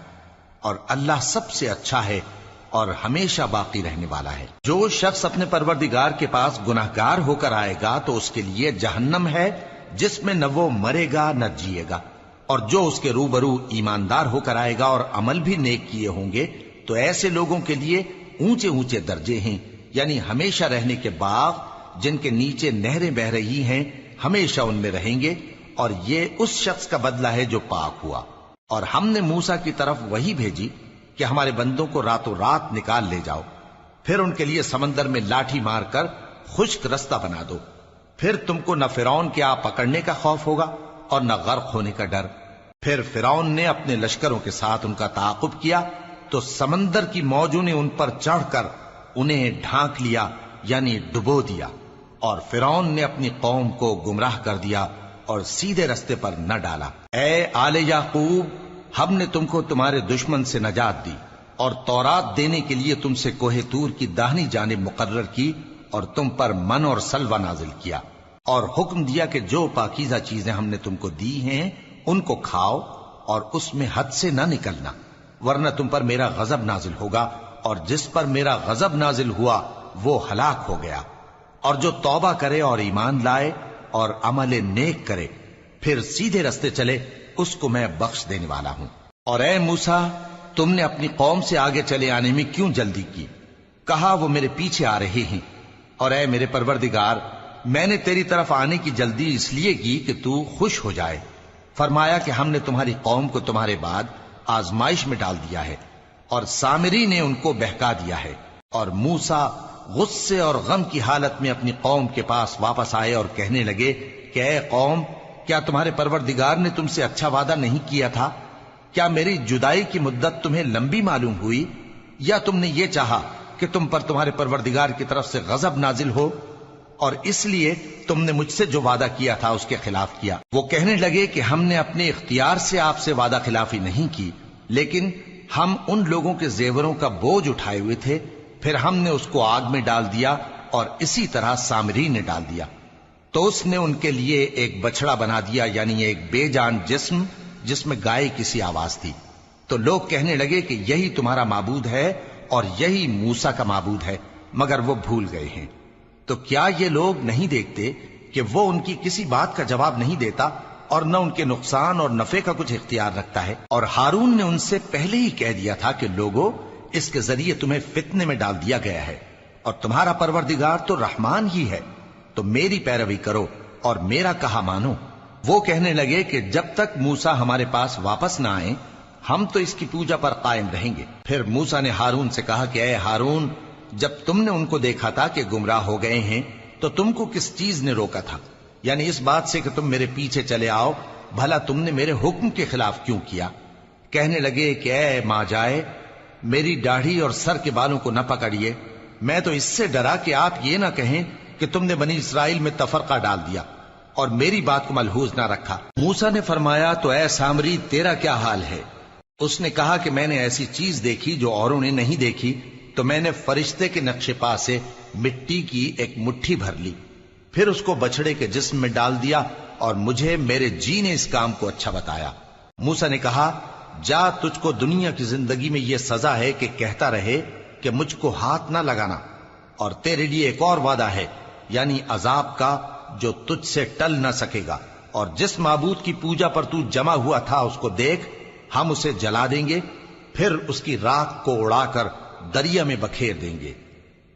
اور اللہ سب سے اچھا ہے اور ہمیشہ باقی رہنے والا ہے۔ جو شخص اپنے پروردگار کے پاس گناہگار ہو کر آئے گا تو اس کے لیے جہنم ہے جس میں نہ وہ مرے گا نہ جیے گا، اور جو اس کے روبرو ایماندار ہو کر آئے گا اور عمل بھی نیک کیے ہوں گے تو ایسے لوگوں کے لیے اونچے اونچے درجے ہیں، یعنی ہمیشہ رہنے کے باغ جن کے نیچے نہریں بہ رہی ہیں، ہمیشہ ان میں رہیں گے، اور یہ اس شخص کا بدلہ ہے جو پاک ہوا۔ اور ہم نے موسیٰ کی طرف وہی بھیجی کہ ہمارے بندوں کو راتوں رات نکال لے جاؤ، پھر ان کے لیے سمندر میں لاٹھی مار کر خشک رستہ بنا دو، پھر تم کو نہ فرعون کے آ پکڑنے کا خوف ہوگا اور نہ غرق ہونے کا ڈر۔ پھر فرعون نے اپنے لشکروں کے ساتھ ان کا تعاقب کیا تو سمندر کی موجوں نے ان پر چڑھ کر انہیں ڈھانک لیا یعنی ڈبو دیا، اور فرعون نے اپنی قوم کو گمراہ کر دیا اور سیدھے رستے پر نہ ڈالا۔ اے آل یعقوب، ہم نے تم کو تمہارے دشمن سے نجات دی اور تورات دینے کے لیے تم سے کوہ طور کی داہنی جانب مقرر کی، اور تم پر من اور سلوہ نازل کیا، اور حکم دیا کہ جو پاکیزہ چیزیں ہم نے تم کو دی ہیں ان کو کھاؤ اور اس میں حد سے نہ نکلنا، ورنہ تم پر میرا غضب نازل ہوگا، اور جس پر میرا غضب نازل ہوا وہ ہلاک ہو گیا۔ اور جو توبہ کرے اور ایمان لائے اور عمل نیک کرے پھر سیدھے رستے چلے اس کو میں بخش دینے والا ہوں۔ اور اے موسیٰ، تم نے اپنی قوم سے آگے چلے آنے میں کیوں جلدی کی؟ کہا وہ میرے پیچھے آ رہے ہیں۔ اور اے میرے پروردگار، میں نے تیری طرف آنے کی جلدی اس لیے کی کہ تو خوش ہو جائے۔ فرمایا کہ ہم نے تمہاری قوم کو تمہارے بعد آزمائش میں ڈال دیا ہے، اور سامری نے ان کو بہکا دیا ہے۔ اور موسیٰ غصے اور غم کی حالت میں اپنی قوم کے پاس واپس آئے اور کہنے لگے کہ اے قوم، کیا تمہارے پروردگار نے تم سے اچھا وعدہ نہیں کیا تھا؟ کیا میری جدائی کی مدت تمہیں لمبی معلوم ہوئی، یا تم نے یہ چاہا کہ تم پر تمہارے پروردگار کی طرف سے غضب نازل ہو، اور اس لیے تم نے مجھ سے جو وعدہ کیا تھا اس کے خلاف کیا؟ وہ کہنے لگے کہ ہم نے اپنے اختیار سے آپ سے وعدہ خلافی نہیں کی، لیکن ہم ان لوگوں کے زیوروں کا بوجھ اٹھائے ہوئے تھے، پھر ہم نے اس کو آگ میں ڈال دیا، اور اسی طرح سامری نے ڈال دیا۔ تو اس نے ان کے لیے ایک بچڑا بنا دیا، یعنی ایک بے جان جسم جس میں گائے کسی آواز تھی۔ تو لوگ کہنے لگے کہ یہی تمہارا معبود ہے اور یہی موسیٰ کا معبود ہے، مگر وہ بھول گئے ہیں۔ تو کیا یہ لوگ نہیں دیکھتے کہ وہ ان کی کسی بات کا جواب نہیں دیتا اور نہ ان کے نقصان اور نفع کا کچھ اختیار رکھتا ہے۔ اور ہارون نے ان سے پہلے ہی کہہ دیا تھا کہ لوگوں، اس کے ذریعے تمہیں فتنے میں ڈال دیا گیا ہے، اور تمہارا پروردگار تو رحمان ہی ہے، تو میری پیروی کرو اور میرا کہا مانو۔ وہ کہنے لگے کہ جب تک موسیٰ ہمارے پاس واپس نہ آئیں ہم تو اس کی پوجا پر قائم رہیں گے۔ پھر موسیٰ نے ہارون سے کہا کہ اے ہارون، جب تم نے ان کو دیکھا تھا کہ گمراہ ہو گئے ہیں تو تم کو کس چیز نے روکا تھا؟ یعنی اس بات سے کہ تم میرے پیچھے چلے آؤ، بھلا تم نے میرے حکم کے خلاف کیوں کیا؟ کہنے لگے کہ اے ماں جائے، میری داڑھی اور سر کے بالوں کو نہ پکڑیے، میں تو اس سے ڈرا کہ آپ یہ نہ کہیں کہ تم نے بنی اسرائیل میں تفرقہ ڈال دیا اور میری بات کو ملحوظ نہ رکھا۔ موسیٰ نے فرمایا تو اے سامری تیرا کیا حال ہے؟ اس نے کہا کہ میں نے ایسی چیز دیکھی جو اوروں نے نہیں دیکھی، تو میں نے فرشتے کے نقش پا سے مٹی کی ایک مٹھی بھر لی، پھر اس کو بچڑے کے جسم میں ڈال دیا، اور مجھے میرے جی نے اس کام کو اچھا بتایا۔ موسیٰ نے کہا جا، تجھ کو دنیا کی زندگی میں یہ سزا ہے کہ کہتا رہے کہ مجھ کو ہاتھ نہ لگانا، اور تیرے لیے ایک اور وعدہ ہے، یعنی عذاب کا جو تجھ سے ٹل نہ سکے گا، اور جس معبود کی پوجا پر تو جمع ہوا تھا اس کو دیکھ، ہم اسے جلا دیں گے، پھر اس کی راکھ کو اڑا کر دریا میں بکھیر دیں گے۔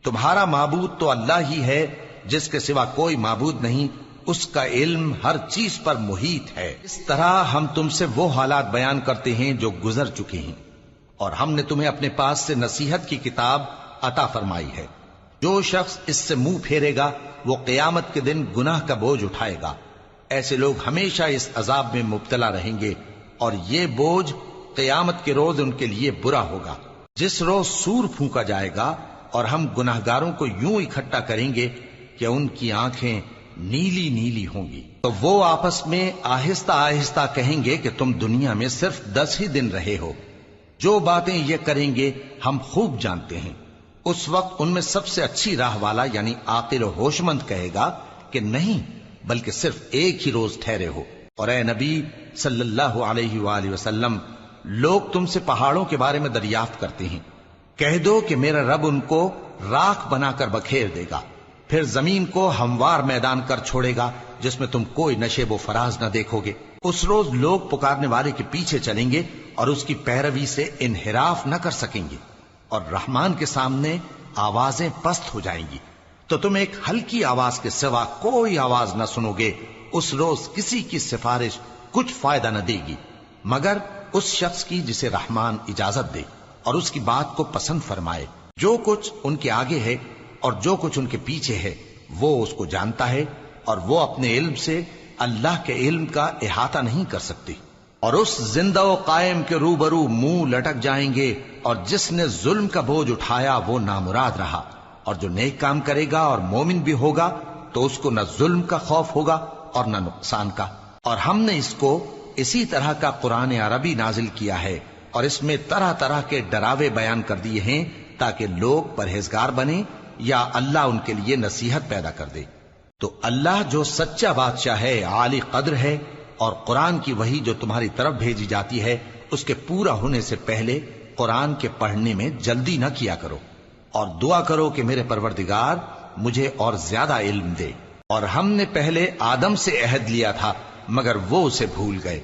تمہارا معبود تو اللہ ہی ہے، جس کے سوا کوئی معبود نہیں، اس کا علم ہر چیز پر محیط ہے۔ اس طرح ہم تم سے وہ حالات بیان کرتے ہیں جو گزر چکے ہیں، اور ہم نے تمہیں اپنے پاس سے نصیحت کی کتاب عطا فرمائی ہے۔ جو شخص اس سے منہ پھیرے گا وہ قیامت کے دن گناہ کا بوجھ اٹھائے گا۔ ایسے لوگ ہمیشہ اس عذاب میں مبتلا رہیں گے، اور یہ بوجھ قیامت کے روز ان کے لیے برا ہوگا، جس روز سور پھونکا جائے گا، اور ہم گناہگاروں کو یوں اکٹھا کریں گے کہ ان کی آنکھیں نیلی نیلی ہوں گی۔ تو وہ آپس میں آہستہ آہستہ کہیں گے کہ تم دنیا میں صرف 10 ہی دن رہے ہو، جو باتیں یہ کریں گے ہم خوب جانتے ہیں۔ اس وقت ان میں سب سے اچھی راہ والا یعنی عاقل و ہوش مند کہے گا کہ نہیں، بلکہ صرف ایک ہی روز ٹھہرے ہو۔ اور اے نبی صلی اللہ علیہ وآلہ وسلم، لوگ تم سے پہاڑوں کے بارے میں دریافت کرتے ہیں، کہہ دو کہ میرا رب ان کو راکھ بنا کر بکھیر دے گا، پھر زمین کو ہموار میدان کر چھوڑے گا جس میں تم کوئی نشیب و فراز نہ دیکھو گے۔ اس روز لوگ پکارنے والے کے پیچھے چلیں گے اور اس کی پیروی سے انحراف نہ کر سکیں گے، اور رحمان کے سامنے آوازیں پست ہو جائیں گی، تو تم ایک ہلکی آواز کے سوا کوئی آواز نہ سنو گے۔ اس روز کسی کی سفارش کچھ فائدہ نہ دے گی مگر اس شخص کی جسے رحمان اجازت دے اور اس کی بات کو پسند فرمائے۔ جو کچھ ان کے آگے ہے اور جو کچھ ان کے پیچھے ہے وہ اس کو جانتا ہے، اور وہ اپنے علم سے اللہ کے علم کا احاطہ نہیں کر سکتی۔ اور اس زندہ و قائم کے روبرو منہ لٹک جائیں گے، اور جس نے ظلم کا بوجھ اٹھایا وہ نامراد رہا، اور جو نیک کام کرے گا اور مومن بھی ہوگا تو اس کو نہ ظلم کا خوف ہوگا اور نہ نقصان کا۔ اور ہم نے اس کو اسی طرح کا قرآن عربی نازل کیا ہے، اور اس میں طرح طرح کے ڈراوے بیان کر دیے ہیں تاکہ لوگ پرہیزگار بنیں یا اللہ ان کے لیے نصیحت پیدا کر دے۔ تو اللہ جو سچا بادشاہ ہے، عالی قدر ہے، اور قرآن کی وحی جو تمہاری طرف بھیجی جاتی ہے اس کے پورا ہونے سے پہلے قرآن کے پڑھنے میں جلدی نہ کیا کرو، اور دعا کرو کہ میرے پروردگار مجھے اور زیادہ علم دے۔ اور ہم نے پہلے آدم سے عہد لیا تھا مگر وہ اسے بھول گئے،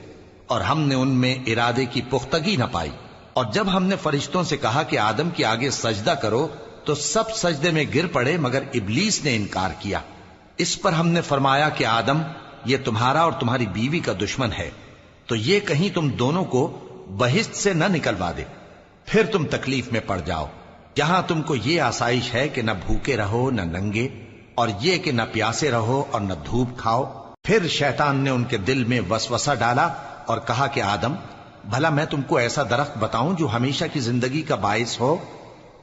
اور ہم نے ان میں ارادے کی پختگی نہ پائی۔ اور جب ہم نے فرشتوں سے کہا کہ آدم کے آگے سجدہ کرو تو سب سجدے میں گر پڑے مگر ابلیس نے انکار کیا۔ اس پر ہم نے فرمایا کہ آدم، یہ تمہارا اور تمہاری بیوی کا دشمن ہے، تو یہ کہیں تم دونوں کو بہشت سے نہ نکلوا دے، پھر تم تکلیف میں پڑ جاؤ۔ جہاں تم کو یہ آسائش ہے کہ نہ بھوکے رہو نہ ننگے، اور یہ کہ نہ پیاسے رہو اور نہ دھوپ کھاؤ۔ پھر شیطان نے ان کے دل میں وسوسہ ڈالا اور کہا کہ آدم، بھلا میں تم کو ایسا درخت بتاؤں جو ہمیشہ کی زندگی کا باعث ہو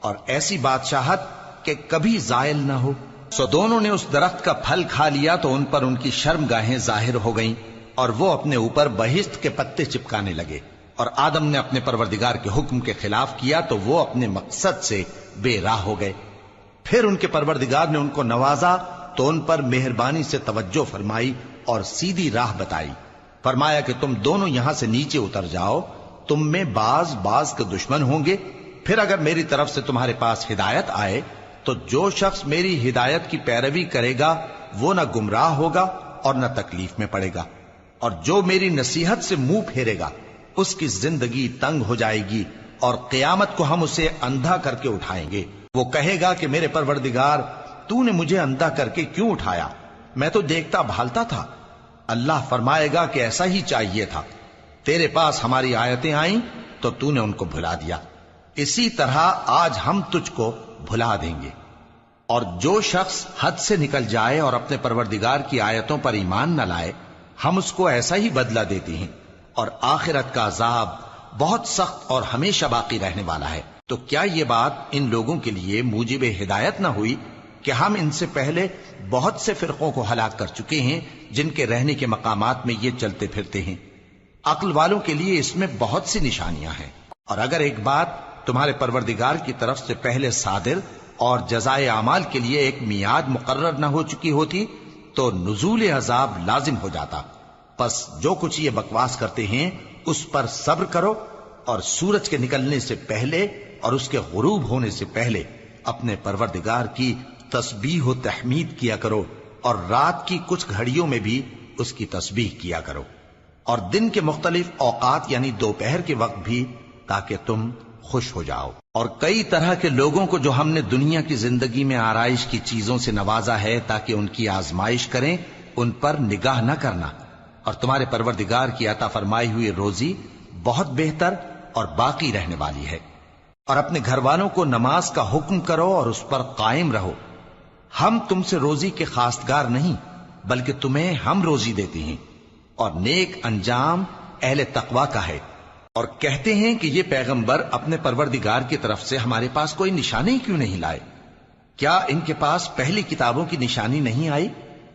اور ایسی بادشاہت کہ کبھی زائل نہ ہو؟ سو دونوں نے اس درخت کا پھل کھا لیا تو ان پر ان کی شرم گاہیں ظاہر ہو گئیں، اور وہ اپنے اوپر بہشت کے پتے چپکانے لگے۔ اور آدم نے اپنے پروردگار کے حکم کے خلاف کیا تو وہ اپنے مقصد سے بے راہ ہو گئے۔ پھر ان کے پروردگار نے ان کو نوازا تو ان پر مہربانی سے توجہ فرمائی اور سیدھی راہ بتائی۔ فرمایا کہ تم دونوں یہاں سے نیچے اتر جاؤ، تم میں بعض کے دشمن ہوں گے، پھر اگر میری طرف سے تمہارے پاس ہدایت آئے تو جو شخص میری ہدایت کی پیروی کرے گا وہ نہ گمراہ ہوگا اور نہ تکلیف میں پڑے گا۔ اور جو میری نصیحت سے منہ پھیرے گا اس کی زندگی تنگ ہو جائے گی، اور قیامت کو ہم اسے اندھا کر کے اٹھائیں گے۔ وہ کہے گا کہ میرے پروردگار، تو نے مجھے اندھا کر کے کیوں اٹھایا؟ میں تو دیکھتا بھالتا تھا۔ اللہ فرمائے گا کہ ایسا ہی چاہیے تھا، تیرے پاس ہماری آیتیں آئیں تو تو نے ان کو بھلا دیا، اسی طرح آج ہم تجھ کو بھلا دیں گے۔ اور جو شخص حد سے نکل جائے اور اپنے پروردگار کی آیتوں پر ایمان نہ لائے، ہم اس کو ایسا ہی بدلہ دیتے ہیں، اور آخرت کا عذاب بہت سخت اور ہمیشہ باقی رہنے والا ہے۔ تو کیا یہ بات ان لوگوں کے لیے موجب ہدایت نہ ہوئی کہ ہم ان سے پہلے بہت سے فرقوں کو ہلاک کر چکے ہیں جن کے رہنے کے مقامات میں یہ چلتے پھرتے ہیں؟ عقل والوں کے لیے اس میں بہت سی نشانیاں ہیں۔ اور اگر ایک بات تمہارے پروردگار کی طرف سے پہلے صادر اور جزائے اعمال کے لیے ایک میعاد مقرر نہ ہو چکی ہوتی تو نزول عذاب لازم ہو جاتا۔ پس جو کچھ یہ بکواس کرتے ہیں اس پر صبر کرو، اور سورج کے نکلنے سے پہلے اور اس کے غروب ہونے سے پہلے اپنے پروردگار کی تسبیح و تحمید کیا کرو، اور رات کی کچھ گھڑیوں میں بھی اس کی تسبیح کیا کرو، اور دن کے مختلف اوقات یعنی دوپہر کے وقت بھی، تاکہ تم خوش ہو جاؤ۔ اور کئی طرح کے لوگوں کو جو ہم نے دنیا کی زندگی میں آرائش کی چیزوں سے نوازا ہے تاکہ ان کی آزمائش کریں، ان پر نگاہ نہ کرنا، اور تمہارے پروردگار کی عطا فرمائی ہوئی روزی بہت بہتر اور باقی رہنے والی ہے۔ اور اپنے گھر والوں کو نماز کا حکم کرو اور اس پر قائم رہو۔ ہم تم سے روزی کے خواستگار نہیں، بلکہ تمہیں ہم روزی دیتے ہیں، اور نیک انجام اہل تقوی کا ہے۔ اور کہتے ہیں کہ یہ پیغمبر اپنے پروردگار کی طرف سے ہمارے پاس کوئی نشانی کیوں نہیں لائے؟ کیا ان کے پاس پہلی کتابوں کی نشانی نہیں آئی؟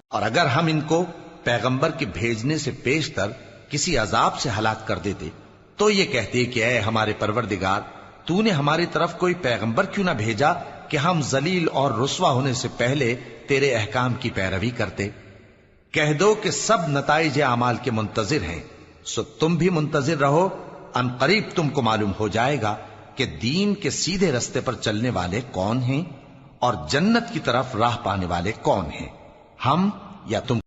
اور اگر ہم ان کو پیغمبر کے بھیجنے سے پیشتر کسی عذاب سے ہلاک کر دیتے تو یہ کہتے کہ اے ہمارے پروردگار، تو نے ہماری طرف کوئی پیغمبر کیوں نہ بھیجا کہ ہم ذلیل اور رسوا ہونے سے پہلے تیرے احکام کی پیروی کرتے۔ کہہ دو کہ سب نتائج اعمال کے منتظر ہیں، سو تم بھی منتظر رہو، ان قریب تم کو معلوم ہو جائے گا کہ دین کے سیدھے رستے پر چلنے والے کون ہیں اور جنت کی طرف راہ پانے والے کون ہیں، ہم یا تم۔